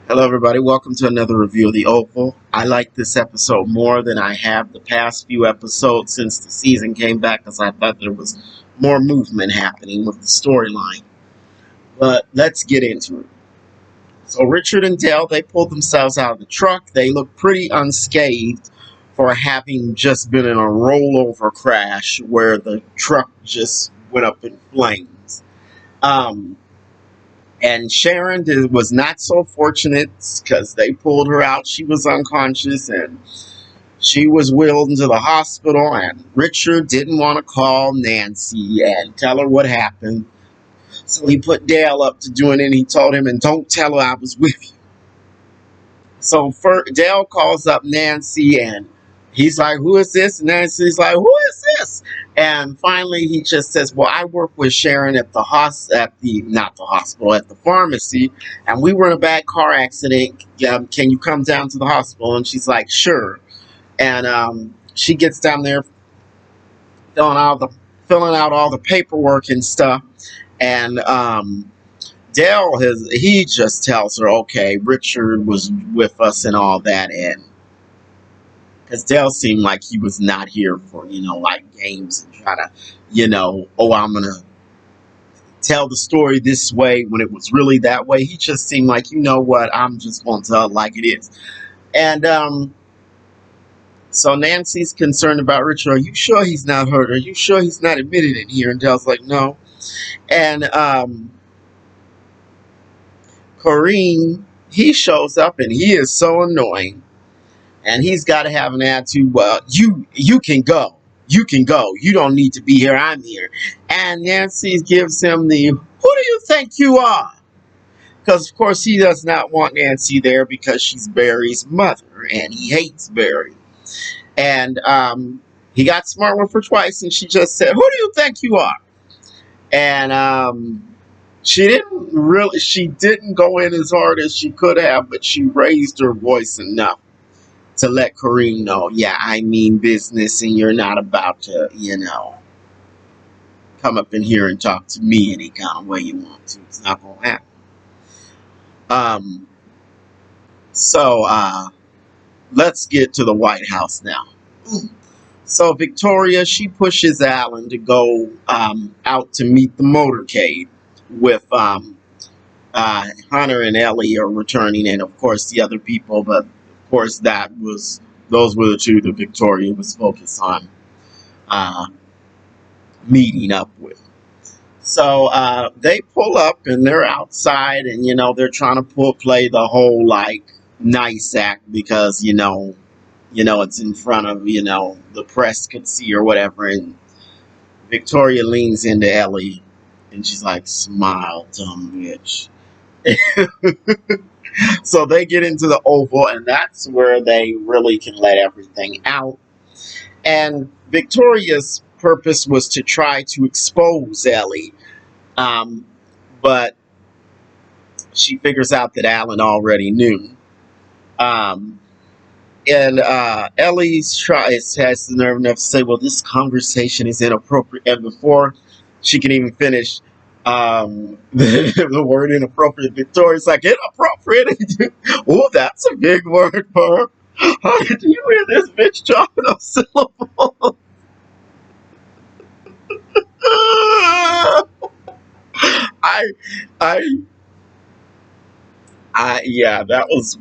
Hello, everybody. Welcome to another review of The Oval. I like this episode more than I have the past few episodes since the season came back because I thought there was more movement happening with the storyline. But let's get into it. So, Richard and Dale, they pulled themselves out of the truck. They look pretty unscathed for having just been in a rollover crash where the truck just went up in flames. Um, And Sharon was not so fortunate because they pulled her out. She was unconscious and she was wheeled into the hospital. And Richard didn't want to call Nancy and tell her what happened. So he put Dale up to doing it. And he told him, and don't tell her I was with you. So Dale calls up Nancy and he's like, who is this? And Nancy's like, who is this? And finally he just says, well, I work with Sharon at the not the hospital, at the pharmacy, and we were in a bad car accident. Can you come down to the hospital? And she's like, sure. And she gets down there filling out all the paperwork and stuff. And Dale he just tells her, okay, Richard was with us and all that, and because Dale seemed like he was not here for, like games and try to, oh, I'm going to tell the story this way when it was really that way. He just seemed like, you know what, I'm just going to tell it like it is. And so Nancy's concerned about Richard. Are you sure he's not hurt? Are you sure he's not admitted in here? And Dale's like, no. And Kareem, he shows up and he is so annoying. And he's got to have an attitude. Well, you can go. You can go. You don't need to be here. I'm here. And Nancy gives him the, who do you think you are? Because, of course, he does not want Nancy there because she's Barry's mother. And he hates Barry. And he got smart with her twice. And she just said, who do you think you are? And she didn't go in as hard as she could have. But she raised her voice enough to let Kareem know, yeah, I mean business, and you're not about to, come up in here and talk to me any kind of way you want to. It's not going to happen. Um, so let's get to the White House now. So Victoria, she pushes Alan to go out to meet the motorcade with Hunter and Ellie are returning, and of course the other people, but of course those were the two that Victoria was focused on uh, meeting up with. So they pull up and they're outside, and they're trying to play the whole like nice act because it's in front of the press could see or whatever, and Victoria leans into Ellie and she's like, "Smile, dumb bitch." So they get into the Oval, and that's where they really can let everything out. And Victoria's purpose was to try to expose Ellie, um, but she figures out that Alan already knew. Um, and has the nerve enough to say, "Well, this conversation is inappropriate." And before she can even finish the word inappropriate, Victoria's like, "Inappropriate? Oh, that's a big word for her. How did you hear this bitch dropping a syllable?" I, I, yeah, that was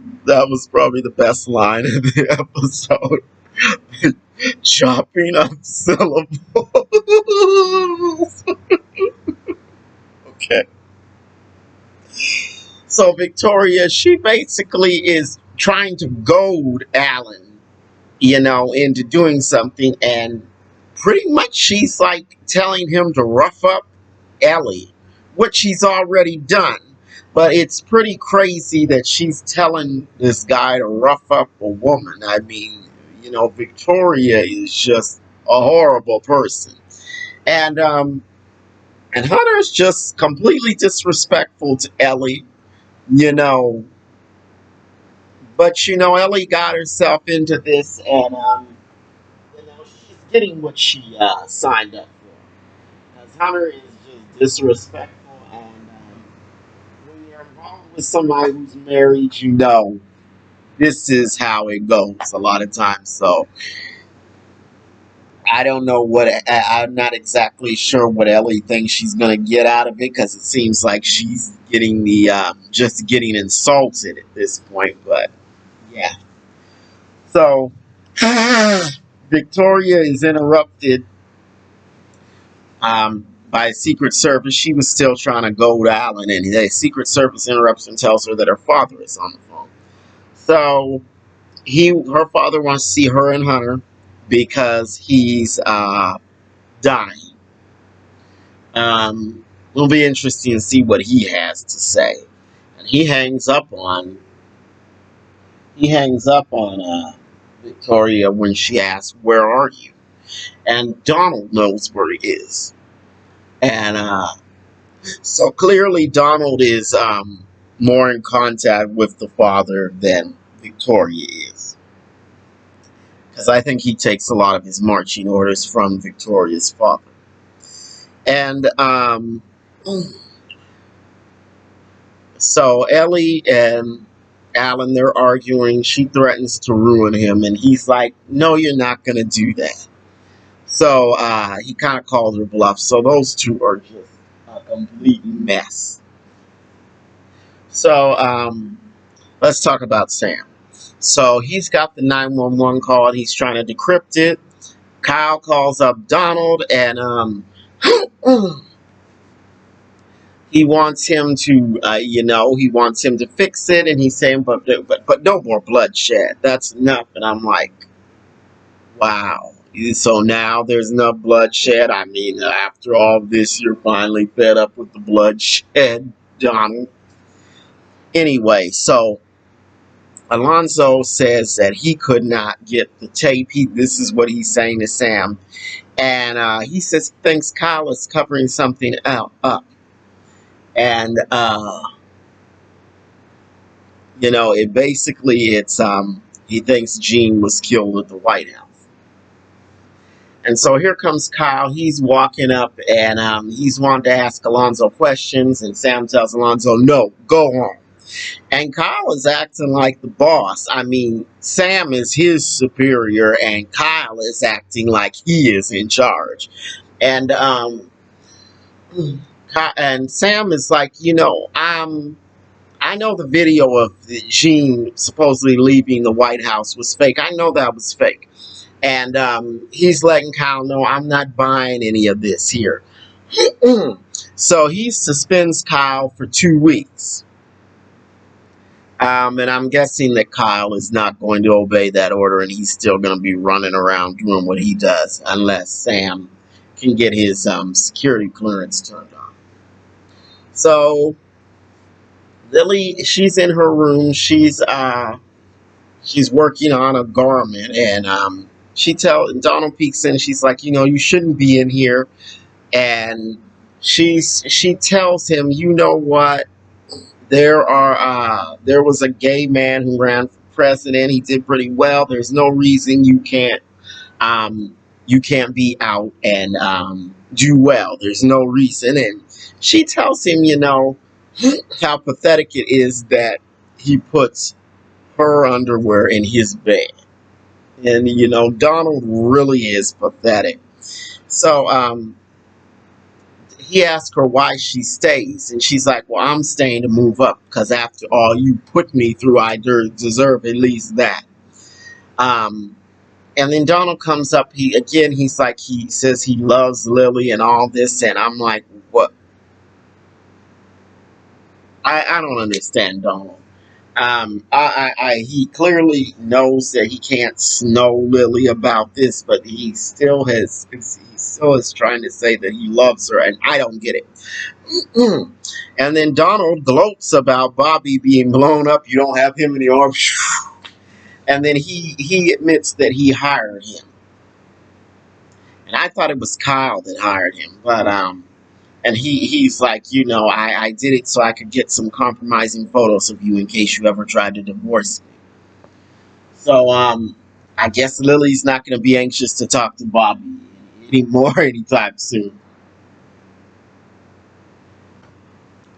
probably the best line of the episode. Chopping up syllables. Okay. So Victoria, she basically is trying to goad Alan, into doing something, and pretty much she's like telling him to rough up Ellie, which he's already done. But it's pretty crazy that she's telling this guy to rough up a woman. I mean, Victoria is just a horrible person. And Hunter's just completely disrespectful to Ellie, you know. But Ellie got herself into this, and she's getting what she signed up for. Because Hunter is just disrespectful, and when you're with somebody who's married, you know, this is how it goes a lot of times. So I don't know what I'm not exactly sure what Ellie thinks she's gonna get out of it because it seems like she's getting the just getting insulted at this point. But yeah, so Victoria is interrupted by Secret Service. She was still trying to go to Alan, and the Secret Service interrupts and tells her that her father is on the phone. So her father wants to see her and Hunter because he's dying. It'll be interesting to see what he has to say. And he hangs up on Victoria when she asks, "Where are you?" And Donald knows where he is, and so clearly Donald is more in contact with the father than Victoria is, because I think he takes a lot of his marching orders from Victoria's father. And so Ellie and Alan, they're arguing. She threatens to ruin him, and he's like, "No, you're not going to do that." So he kind of calls her bluff. So those two are just a complete mess. So let's talk about Sam. So he's got the 911 call, and he's trying to decrypt it. Kyle calls up Donald, and he wants him to, he wants him to fix it, and he's saying, but no more bloodshed. That's enough. And I'm like, wow. So now there's enough bloodshed. I mean, after all this, you're finally fed up with the bloodshed, Donald. Anyway, so Alonzo says that he could not get the tape. This is what he's saying to Sam. And he says he thinks Kyle is covering something up. And it's he thinks Gene was killed at the White House. And so here comes Kyle. He's walking up, and he's wanting to ask Alonzo questions, and Sam tells Alonzo, "No, go home." And Kyle is acting like the boss. I mean, Sam is his superior, and Kyle is acting like he is in charge. And Sam is like, I know the video of Gene supposedly leaving the White House was fake. I know that was fake. And he's letting Kyle know, I'm not buying any of this here. So he suspends Kyle for 2 weeks. And I'm guessing that Kyle is not going to obey that order, and he's still going to be running around doing what he does unless Sam can get his security clearance turned on. So Lily, she's in her room. She's working on a garment, and Donald peeks in. She's like, you shouldn't be in here. And she tells him, you know what? There was a gay man who ran for president. He did pretty well. There's no reason you can't be out and do well. There's no reason. And she tells him, how pathetic it is that he puts her underwear in his bed. And Donald really is pathetic. So he asked her why she stays, and she's like, well, I'm staying to move up, because after all you put me through, I deserve at least that. And then Donald comes up, he says he loves Lily and all this, and I'm like, what? I don't understand Donald. He clearly knows that he can't snow Lily about this, but he still is trying to say that he loves her, and I don't get it. And then Donald gloats about Bobby being blown up. You don't have him in the arms. And then he admits that he hired him. And I thought it was Kyle that hired him, but and he's like, I did it so I could get some compromising photos of you in case you ever tried to divorce me. So I guess Lily's not going to be anxious to talk to Bobby anymore anytime soon.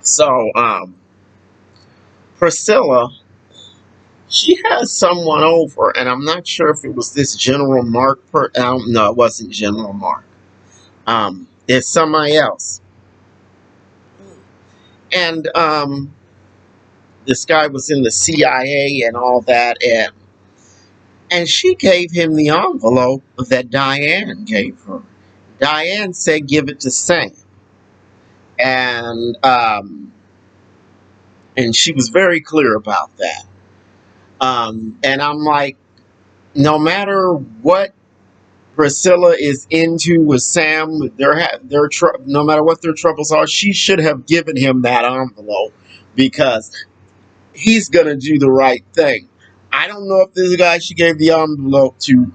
So Priscilla, she has someone over, and I'm not sure if it was this General Mark. No, it wasn't General Mark. It's somebody else. And this guy was in the CIA and all that, and she gave him the envelope that Diane gave her. Diane said, "Give it to Sam," and she was very clear about that. And I'm like, no matter what Priscilla is into with Sam, no matter what their troubles are, she should have given him that envelope because he's gonna do the right thing. I don't know if this guy she gave the envelope to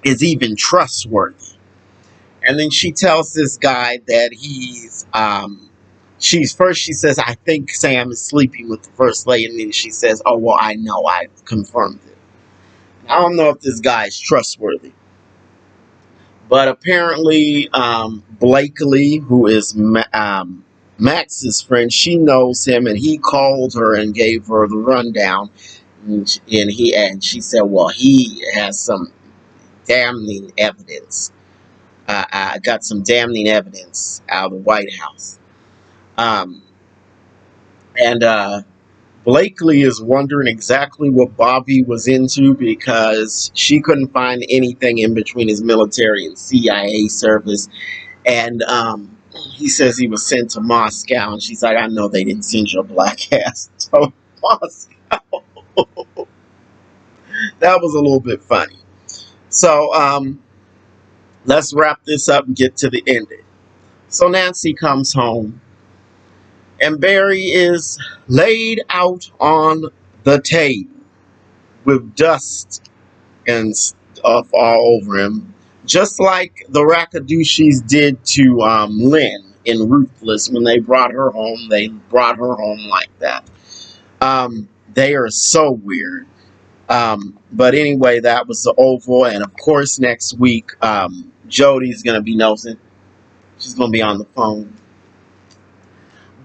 is even trustworthy. And then she tells this guy that she says, "I think Sam is sleeping with the first lady," and then she says, "Oh well, I know, I confirmed it." I don't know if this guy is trustworthy. But apparently, Blakely, who is Max's friend, she knows him, and he called her and gave her the rundown. And she said, "Well, he has some damning evidence. I got some damning evidence out of the White House." Um, and Blakely is wondering exactly what Bobby was into because she couldn't find anything in between his military and CIA service. And he says he was sent to Moscow, and she's like, "I know they didn't send your black ass to Moscow." That was a little bit funny. So let's wrap this up and get to the ending. So Nancy comes home, and Barry is laid out on the table with dust and stuff all over him, just like the Rakadushis did to Lynn in Ruthless when they brought her home. They brought her home like that. They are so weird. But anyway, that was the Oval, and of course next week Jody's gonna be nosing. She's gonna be on the phone.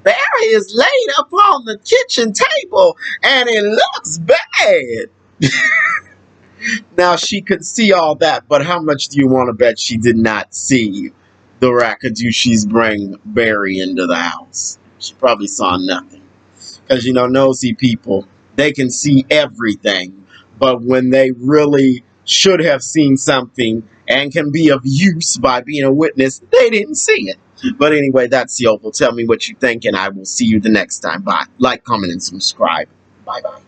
Barry is laid upon the kitchen table, and it looks bad. Now, she could see all that, but how much do you want to bet she did not see the Rakadushis bring Barry into the house? She probably saw nothing. Because, nosy people, they can see everything, but when they really should have seen something and can be of use by being a witness, they didn't see it. But anyway, that's the Oval. Tell me what you think, and I will see you the next time. Bye. Like, comment, and subscribe. Bye-bye.